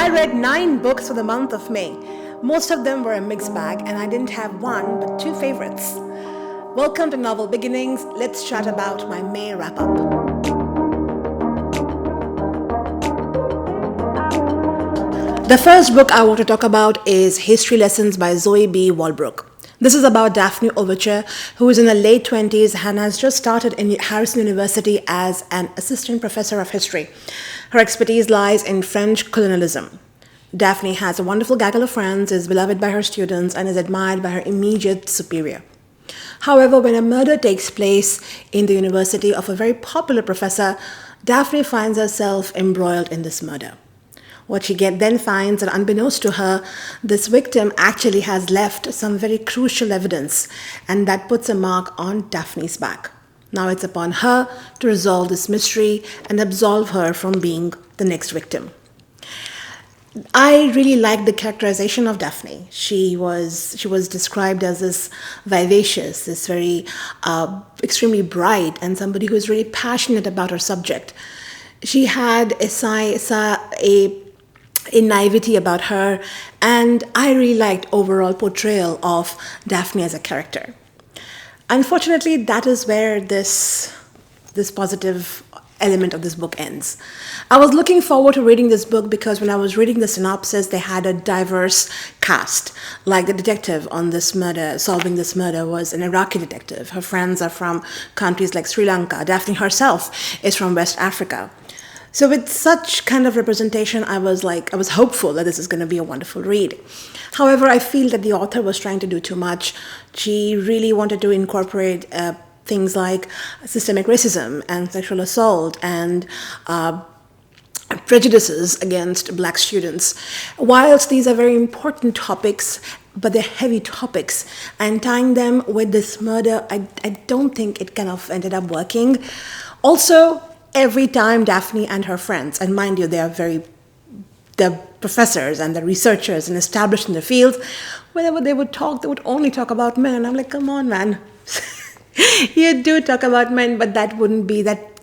I read 9 books for the month of May. Most of them were a mixed bag, and I didn't have one but 2 favorites. Welcome to Novel Beginnings. Let's chat about my May wrap up. The first book I want to talk about is History Lessons by Zoe B. Walbrook. This is about Daphne Overture, who is in her late 20s and has just started in Harrison University as an assistant professor of history. Her expertise lies in French colonialism. Daphne has a wonderful gaggle of friends, is beloved by her students, and is admired by her immediate superior. However, when a murder takes place in the university of a very popular professor, Daphne finds herself embroiled in this murder. What she then finds that unbeknownst to her, this victim actually has left some very crucial evidence, and that puts a mark on Daphne's back. Now it's upon her to resolve this mystery and absolve her from being the next victim. I really liked the characterization of Daphne. She was described as this vivacious, this very extremely bright, and somebody who was really passionate about her subject. She had a naivety about her, and I really liked overall portrayal of Daphne as a character. Unfortunately, that is where this positive element of this book ends. I was looking forward to reading this book because when I was reading the synopsis, they had a diverse cast. Like the detective on this murder, solving this murder, was an Iraqi detective. Her friends are from countries like Sri Lanka. Daphne herself is from West Africa. So with such kind of representation, I was hopeful that this is going to be a wonderful read. However, I feel that the author was trying to do too much. She really wanted to incorporate things like systemic racism and sexual assault and prejudices against black students. Whilst these are very important topics, but they're heavy topics, and tying them with this murder, I don't think it kind of ended up working. Also, every time Daphne and her friends, and mind you, they're professors and they're researchers and established in the field, whenever they would talk, they would only talk about men. I'm like, come on, man. You do talk about men, but that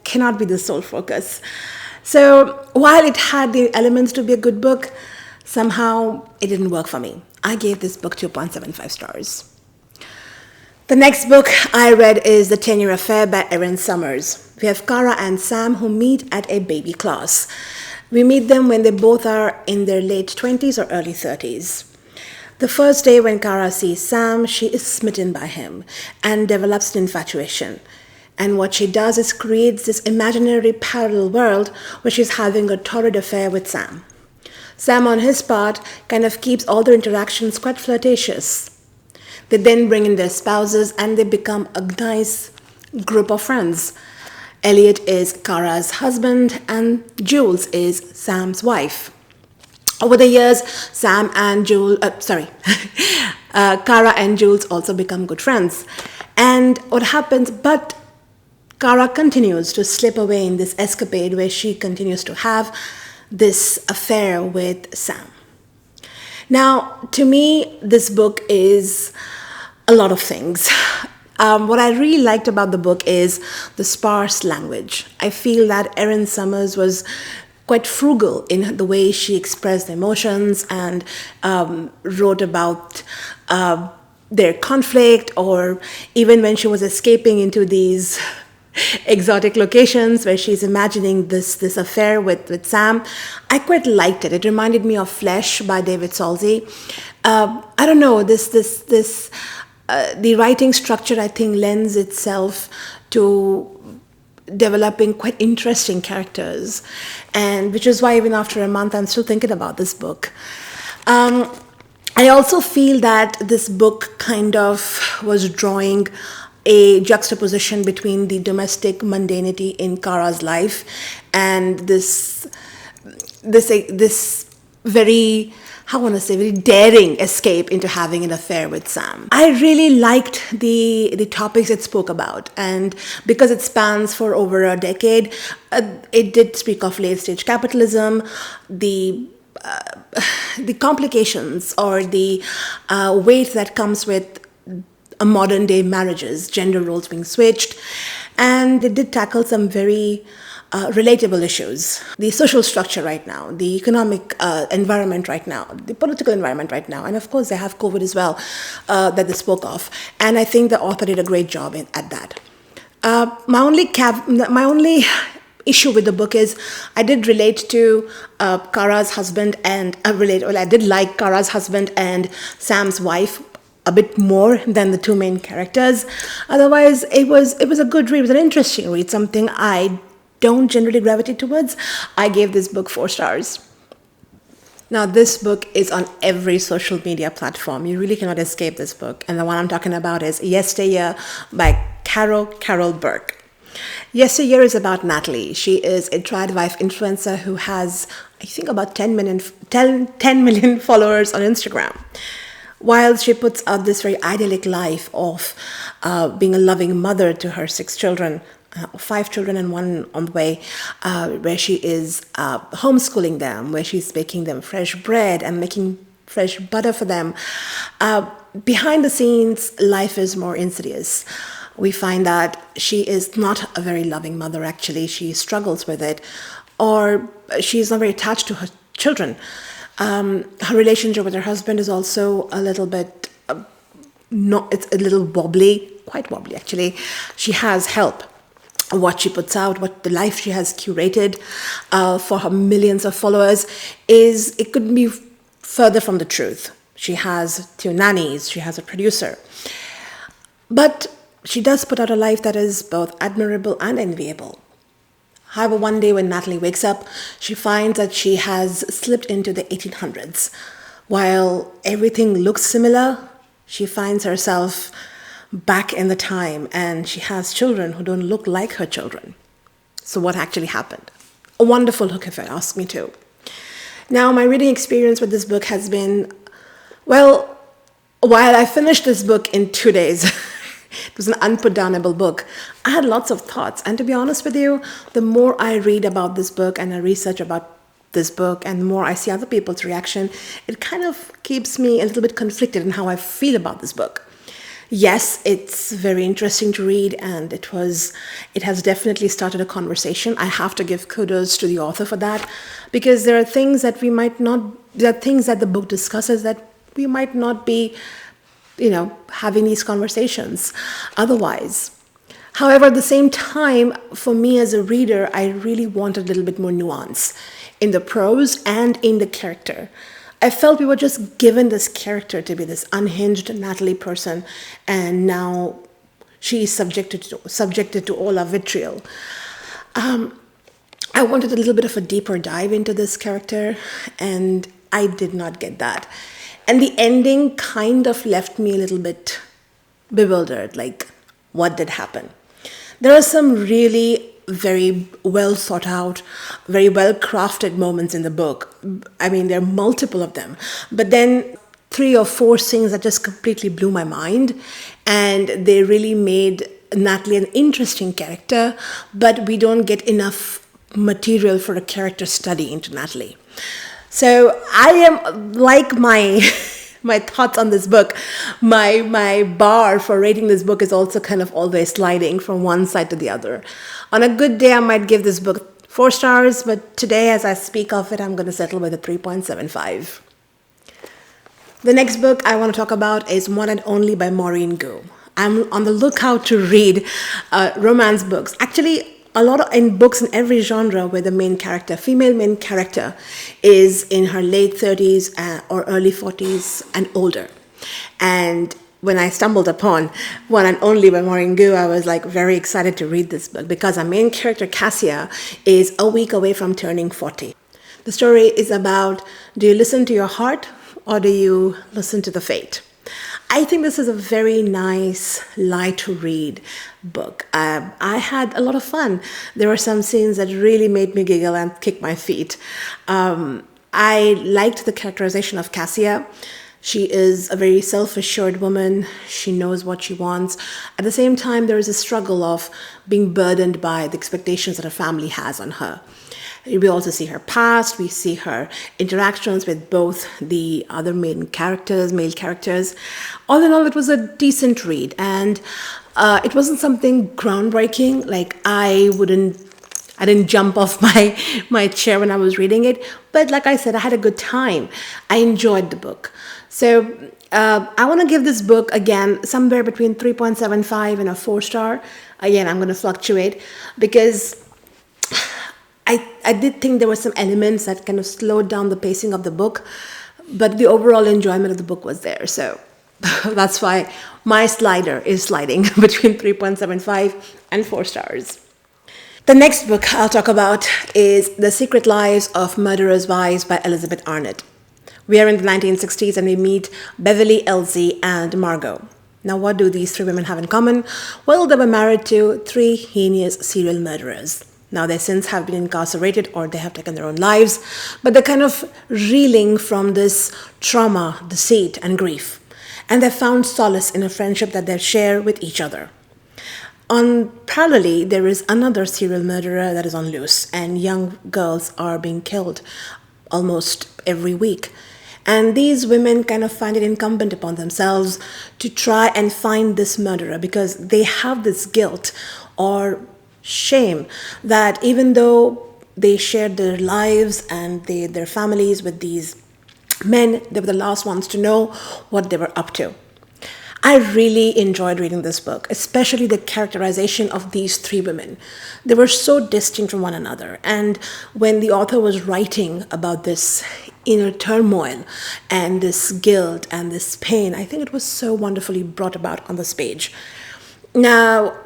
cannot be the sole focus. So while it had the elements to be a good book, somehow it didn't work for me. I gave this book 2.75 stars. The next book I read is The 10-Year Affair by Erin Summers. We have Kara and Sam who meet at a baby class. We meet them when they both are in their late 20s or early 30s. The first day when Kara sees Sam, she is smitten by him and develops an infatuation. And what she does is creates this imaginary parallel world where she's having a torrid affair with Sam. Sam, on his part, kind of keeps all their interactions quite flirtatious. They then bring in their spouses and they become a nice group of friends. Elliot is Kara's husband and Jules is Sam's wife. Over the years, Kara and Jules also become good friends. And what happens, but Kara continues to slip away in this escapade where she continues to have this affair with Sam. Now, to me, this book is a lot of things. What I really liked about the book is the sparse language. I feel that Erin Summers was quite frugal in the way she expressed emotions and wrote about their conflict, or even when she was escaping into these exotic locations where she's imagining this affair with Sam. I quite liked it. It reminded me of Flesh by David Salsey. I don't know, the writing structure, I think, lends itself to developing quite interesting characters, and which is why even after a month I'm still thinking about this book. I also feel that this book kind of was drawing a juxtaposition between the domestic mundanity in Kara's life and this very, very daring escape into having an affair with Sam. I really liked the topics it spoke about, and because it spans for over a decade, it did speak of late-stage capitalism, the complications or the weight that comes with modern-day marriages, gender roles being switched, and it did tackle some very relatable issues, the social structure right now, the economic environment right now, the political environment right now, and of course they have COVID as well that they spoke of. And I think the author did a great job at that. My only issue with the book is I did relate to Kara's husband and I did like Kara's husband and Sam's wife a bit more than the two main characters. Otherwise, it was a good read. It was an interesting read, something I don't generally gravitate towards. I gave this book 4 stars. Now, this book is on every social media platform. You really cannot escape this book. And the one I'm talking about is Yesteryear by Carol Burke. Yesteryear is about Natalie. She is a trad wife influencer who has, I think, about 10 million followers on Instagram. While she puts out this very idyllic life of being a loving mother to her 6 children, 5 children and 1 on the way, where she is homeschooling them, where she's baking them fresh bread and making fresh butter for them. Behind the scenes, life is more insidious. We find that she is not a very loving mother, actually. She struggles with it, or she's not very attached to her children. Her relationship with her husband is also a little bit, it's a little wobbly, quite wobbly actually. She has help. What she puts out, what the life she has curated for her millions of followers it couldn't be further from the truth. She has 2 nannies, she has a producer. But she does put out a life that is both admirable and enviable. However, one day when Natalie wakes up, she finds that she has slipped into the 1800s. While everything looks similar, she finds herself back in the time, and she has children who don't look like her children. So what actually happened? A wonderful hook, if you ask me to. Now, my reading experience with this book has been, well, while I finished this book in 2 days, it was an unputdownable book. I had lots of thoughts. And to be honest with you, the more I read about this book and I research about this book and the more I see other people's reaction, it kind of keeps me a little bit conflicted in how I feel about this book. Yes, it's very interesting to read, and it has definitely started a conversation. I have to give kudos to the author for that, because there are things that there are things that the book discusses that we might not be having these conversations otherwise. However, at the same time, for me as a reader, I really wanted a little bit more nuance in the prose and in the character. I felt we were just given this character to be this unhinged Natalie person, and now she is subjected to all our vitriol. I wanted a little bit of a deeper dive into this character, and I did not get that. And the ending kind of left me a little bit bewildered, like, what did happen? There are some really very well thought out, very well crafted moments in the book. I mean, there are multiple of them. But then 3 or 4 things that just completely blew my mind. And they really made Natalie an interesting character, but we don't get enough material for a character study into Natalie. So I am, like my thoughts on this book, my bar for rating this book is also kind of always sliding from one side to the other. On a good day, I might give this book 4 stars, but today, as I speak of it, I'm going to settle with a 3.75. The next book I want to talk about is One and Only by Maureen Gu. I'm on the lookout to read romance books. Actually, a lot in books in every genre where the female main character is in her late 30s or early 40s and older. And when I stumbled upon One and Only by Maureen Gu, I was like very excited to read this book because our main character, Cassia, is a week away from turning 40. The story is about, do you listen to your heart or do you listen to the fate? I think this is a very nice, light-to-read book. I had a lot of fun. There were some scenes that really made me giggle and kick my feet. I liked the characterization of Cassia. She is a very self-assured woman. She knows what she wants. At the same time, there is a struggle of being burdened by the expectations that her family has on her. We also see her past, we see her interactions with both the other male characters. All in all, it was a decent read, and it wasn't something groundbreaking. Like, I I didn't jump off my chair when I was reading it. But like I said, I had a good time. I enjoyed the book. So I want to give this book, again, somewhere between 3.75 and a 4 star. Again, I'm going to fluctuate because I did think there were some elements that kind of slowed down the pacing of the book, but the overall enjoyment of the book was there. So that's why my slider is sliding between 3.75 and 4 stars. The next book I'll talk about is The Secret Lives of Murderers' Wives by Elizabeth Arnett. We are in the 1960s and we meet Beverly, Elsie, and Margot. Now, what do these three women have in common? Well, they were married to three heinous serial murderers. Now, their sins have been incarcerated or they have taken their own lives, but they're kind of reeling from this trauma, deceit, and grief. And they've found solace in a friendship that they share with each other. Parallelly, there is another serial murderer that is on loose, and young girls are being killed almost every week. And these women kind of find it incumbent upon themselves to try and find this murderer because they have this guilt or shame that even though they shared their lives and their families with these men, they were the last ones to know what they were up to. I really enjoyed reading this book, especially the characterization of these three women. They were so distinct from one another. And when the author was writing about this inner turmoil and this guilt and this pain, I think it was so wonderfully brought about on this page. Now,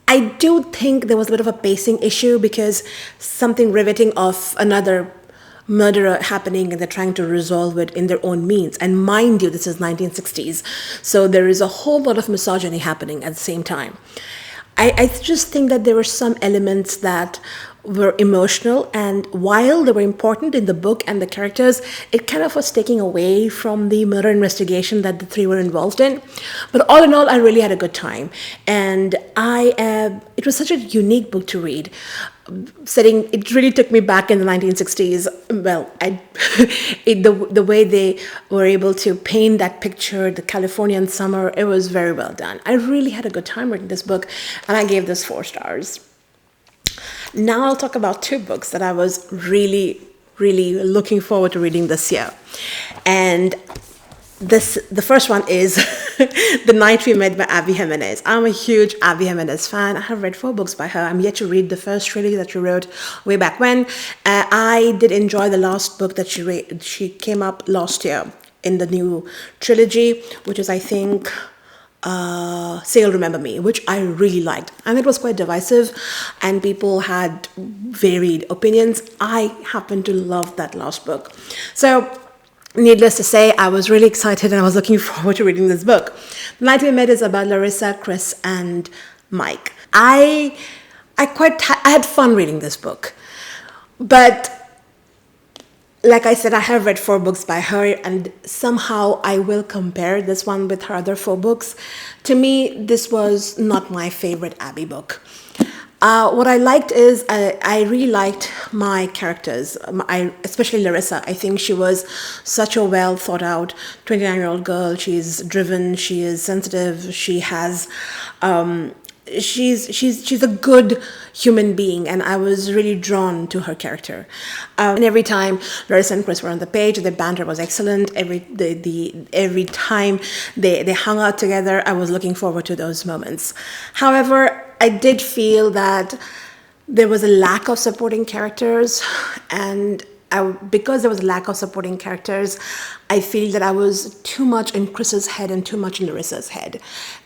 I do think there was a bit of a pacing issue because something riveting of another murderer happening and they're trying to resolve it in their own means. And mind you, this is 1960s, so there is a whole lot of misogyny happening at the same time. I just think that there were some elements that were emotional, and while they were important in the book and the characters, it kind of was taking away from the murder investigation that the three were involved in. But all in all, I really had a good time, and it was such a unique book to read. It really took me back in the 1960s. Well, the way they were able to paint that picture, the Californian summer, it was very well done. I really had a good time reading this book, and I gave this 4 stars. Now I'll talk about 2 books that I was really, really looking forward to reading this year. And the first one is The Night We Met by Abby Jimenez. I'm a huge Abby Jimenez fan. I have read 4 books by her. I'm yet to read the first trilogy that she wrote way back when. I did enjoy the last book that she came up last year in the new trilogy, which is, I think, Say You'll Remember Me, which I really liked. And it was quite divisive and people had varied opinions. I happen to love that last book. So, needless to say, I was really excited and I was looking forward to reading this book. The Night We Met is about Larissa, Chris, and Mike. I had fun reading this book. But like I said, I have read 4 books by her, and somehow I will compare this one with her other 4 books. To me, this was not my favorite Abby book. What I liked is I really liked my characters, especially Larissa. I think she was such a well thought out 29-year-old girl. She's driven, she is sensitive, she has she's a good human being, and I was really drawn to her character. And every time Larissa and Chris were on the page, the banter was excellent. Every time they hung out together, I was looking forward to those moments. However, I did feel that there was a lack of supporting characters, and because there was a lack of supporting characters, I feel that I was too much in Chris's head and too much in Larissa's head.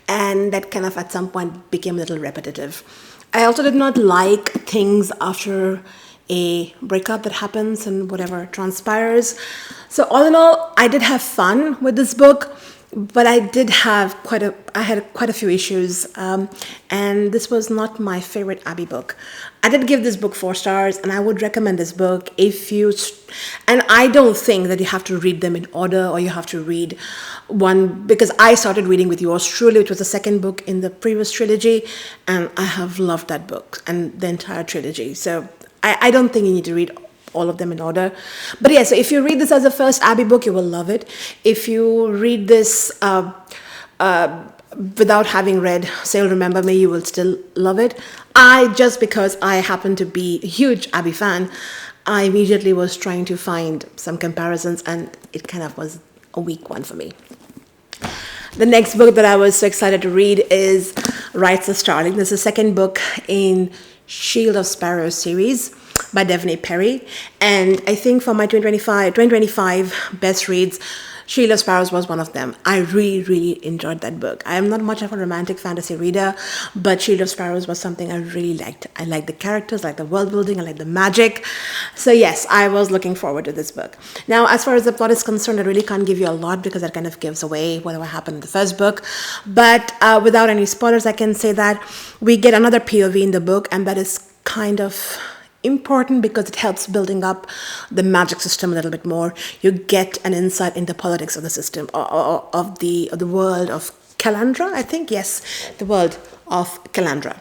And that kind of at some point became a little repetitive. I also did not like things after a breakup that happens and whatever transpires. So all in all, I did have fun with this book, but I had quite a few issues, and this was not my favorite Abby book. I did give this book 4 stars, and I would recommend this book and I don't think that you have to read them in order or you have to read one, because I started reading with yours truly, which was the second book in the previous trilogy, and I have loved that book and the entire trilogy. So I don't think you need to read all of them in order. But yeah, so if you read this as a first Abby book, you will love it. If you read this without having read Say You'll Remember Me, you will still love it. Just because I happen to be a huge Abby fan, I immediately was trying to find some comparisons, and it kind of was a weak one for me. The next book that I was so excited to read is Rites of Starling. This is the second book in Shield of Sparrows series by Devney Perry. And I think for my 2025 best reads, Shield of Sparrows was one of them. I really, really enjoyed that book. I am not much of a romantic fantasy reader, but Shield of Sparrows was something I really liked. I liked the characters, I liked the world building, I liked the magic. So yes, I was looking forward to this book. Now, as far as the plot is concerned, I really can't give you a lot because that kind of gives away whatever happened in the first book. But without any spoilers, I can say that we get another POV in the book, and that is kind of important because it helps building up the magic system a little bit more. You get an insight into politics of the system, of the world of Calandra, I think. Yes, the world of Calandra.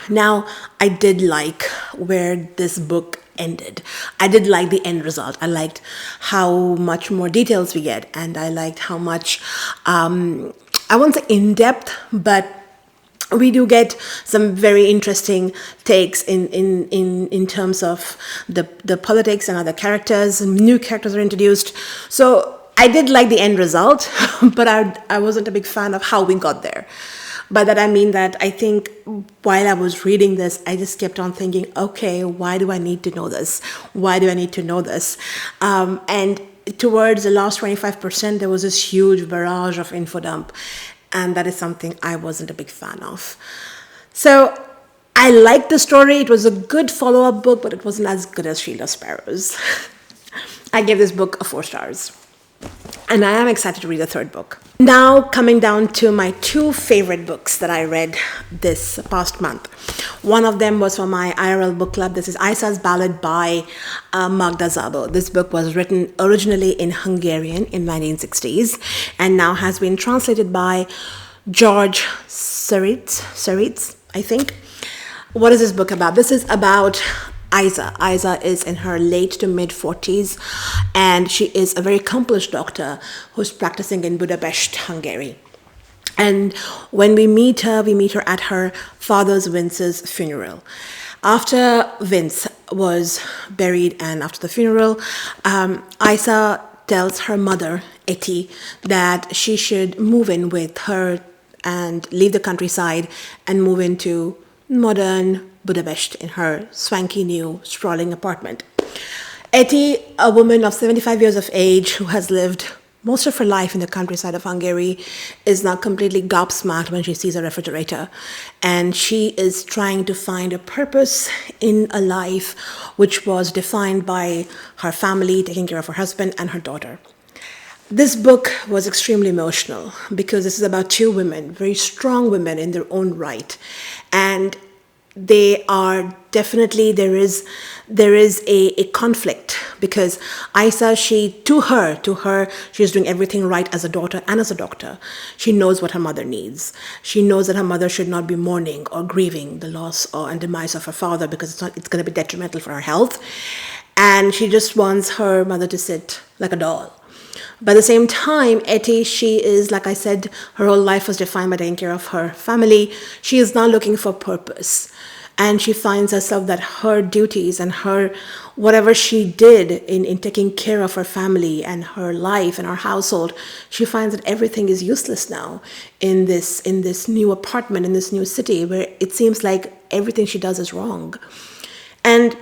Now, I did like where this book ended. I did like the end result. I liked how much more details we get, and I liked how much, I won't say in-depth, but we do get some very interesting takes in terms of the politics and other characters. New characters are introduced. So I did like the end result, but I wasn't a big fan of how we got there. By that I mean that I think while I was reading this, I just kept on thinking, okay, why do I need to know this? Why do I need to know this? And towards the last 25%, there was this huge barrage of info dump. And that is something I wasn't a big fan of. So I liked the story. It was a good follow-up book, but it wasn't as good as Shield of Sparrows. I gave this book 4 stars. And I am excited to read the third book. Now, coming down to my 2 favorite books that I read this past month. One of them was for my IRL book club. This is Aisa's Ballad by Magda Szabo. This book was written originally in Hungarian in 1960s and now has been translated by George Saritz, I think. What is this book about? This is about Isa. Isa is in her late to mid 40s, and she is a very accomplished doctor who's practicing in Budapest, Hungary. And when we meet her at her father's Vince's funeral. After Vince was buried and after the funeral, Isa tells her mother, Etty, that she should move in with her and leave the countryside and move into modern Budapest in her swanky new sprawling apartment. Etty, a woman of 75 years of age who has lived most of her life in the countryside of Hungary, is now completely gobsmacked when she sees a refrigerator. And she is trying to find a purpose in a life which was defined by her family, taking care of her husband and her daughter. This book was extremely emotional because this is about 2 women, very strong women in their own right. And they are definitely, there is a conflict because Isa, to her, she's doing everything right as a daughter and as a doctor. She knows what her mother needs. She knows that her mother should not be mourning or grieving the loss and demise of her father because it's going to be detrimental for her health. And she just wants her mother to sit like a doll. But at the same time, Etty, she is, like I said, her whole life was defined by taking care of her family. She is now looking for purpose. And she finds herself that her duties and her, whatever she did in taking care of her family and her life and her household, she finds that everything is useless now in this new apartment, in this new city, where it seems like everything she does is wrong. And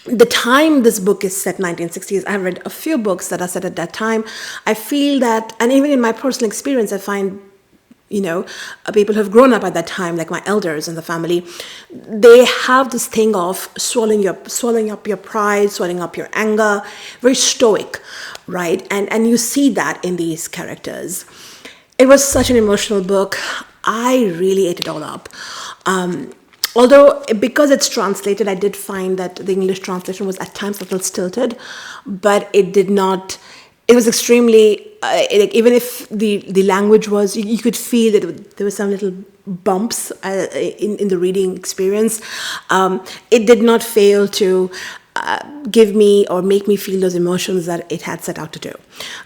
the time this book is set, 1960s, I've read a few books that are set at that time. I feel that, and even in my personal experience, I find, people who have grown up at that time, like my elders in the family, they have this thing of swallowing up your pride, swallowing up your anger, very stoic, right? And you see that in these characters. It was such an emotional book. I really ate it all up. Although, because it's translated, I did find that the English translation was at times a little stilted, but it did not, it was extremely, even if the language was, you could feel that there were some little bumps in the reading experience. It did not fail to give me or make me feel those emotions that it had set out to do.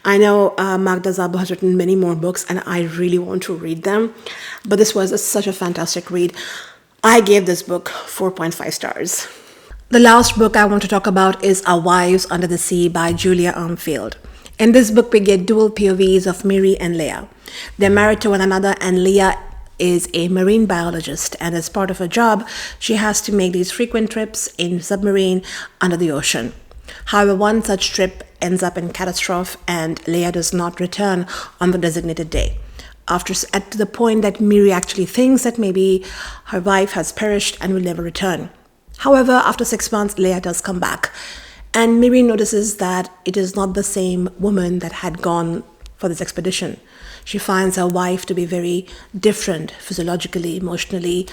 I know Magda Szabo has written many more books, and I really want to read them, but this was such a fantastic read. I gave this book 4.5 stars. The last book I want to talk about is Our Wives Under the Sea by Julia Armfield. In this book, we get dual POVs of Miri and Leah. They're married to one another, and Leah is a marine biologist, and as part of her job, she has to make these frequent trips in submarine under the ocean. However, one such trip ends up in catastrophe, and Leah does not return on the designated day. At the point that Miri actually thinks that maybe her wife has perished and will never return. However, after 6 months, Leah does come back, and Miri notices that it is not the same woman that had gone for this expedition. She finds her wife to be very different physiologically, emotionally,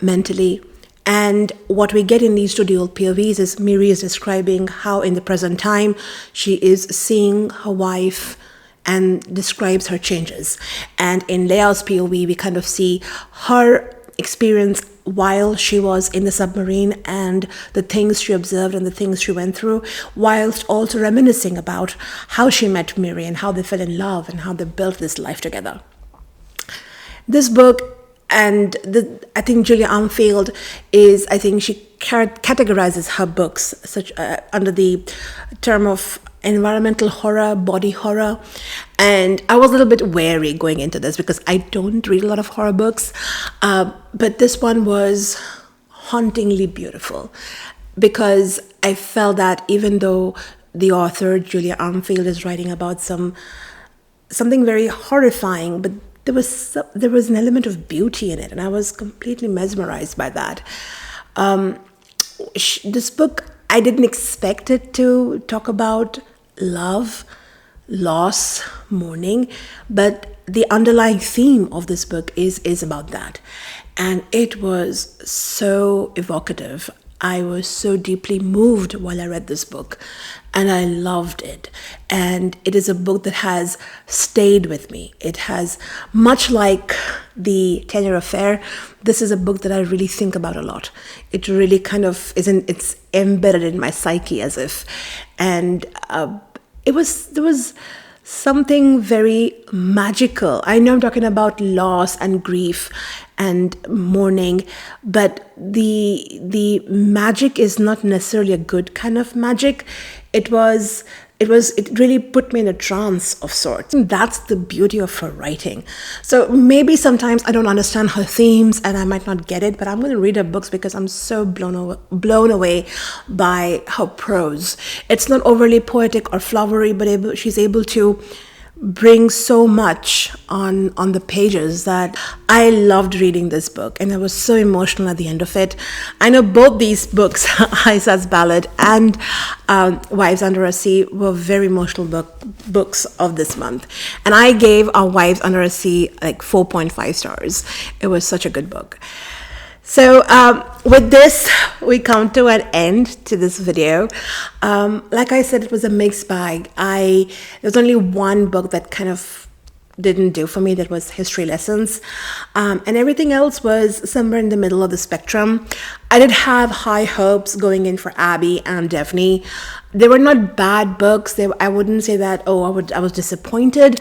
mentally. And what we get in these two dual POVs is Miri is describing how in the present time she is seeing her wife and describes her changes. And in Leah's POV, we kind of see her experience while she was in the submarine and the things she observed and the things she went through, whilst also reminiscing about how she met Miri and how they fell in love and how they built this life together. This book, and I think Julia Armfield is, I think she categorizes her books under the term of environmental horror, body horror. And I was a little bit wary going into this because I don't read a lot of horror books. But this one was hauntingly beautiful because I felt that even though the author, Julia Armfield, is writing about something very horrifying, but there was an element of beauty in it, and I was completely mesmerized by that. This book, I didn't expect it to talk about love, loss, mourning, but the underlying theme of this book is about that. And it was so evocative. I was so deeply moved while I read this book, and I loved it. And it is a book that has stayed with me. It has, much like The 10-Year Affair, this is a book that I really think about a lot. It really kind of it's embedded in my psyche as if. And there was something very magical. I know I'm talking about loss and grief and mourning, but the magic is not necessarily a good kind of magic. It really put me in a trance of sorts. And that's the beauty of her writing. So maybe sometimes I don't understand her themes and I might not get it, but I'm going to read her books because I'm so blown away by her prose. It's not overly poetic or flowery, but she's able to bring so much on the pages that I loved reading this book, and I was so emotional at the end of it. I know both these books, Aisa's Ballad and Wives Under a Sea, were very emotional books of this month, and I gave Our Wives Under a Sea like 4.5 stars. It was such a good book. So with this, we come to an end to this video. Like I said, it was a mixed bag. There was only one book that kind of didn't do for me, that was History Lessons. And everything else was somewhere in the middle of the spectrum. I did have high hopes going in for Abby and Daphne. They were not bad books. I wouldn't say that, I was disappointed.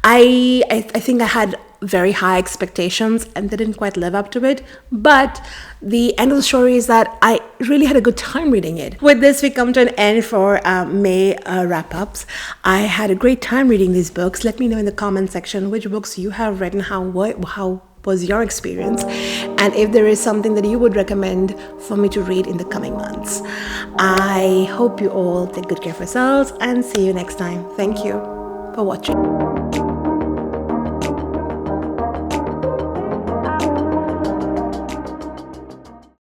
I think I had very high expectations and they didn't quite live up to it, but the end of the story is that I really had a good time reading it. With this, we come to an end for May wrap-ups. I had a great time reading these books. Let me know in the comment section which books you have read and how was your experience, and if there is something that you would recommend for me to read in the coming months. I hope you all take good care of yourselves and see you next time. Thank you for watching.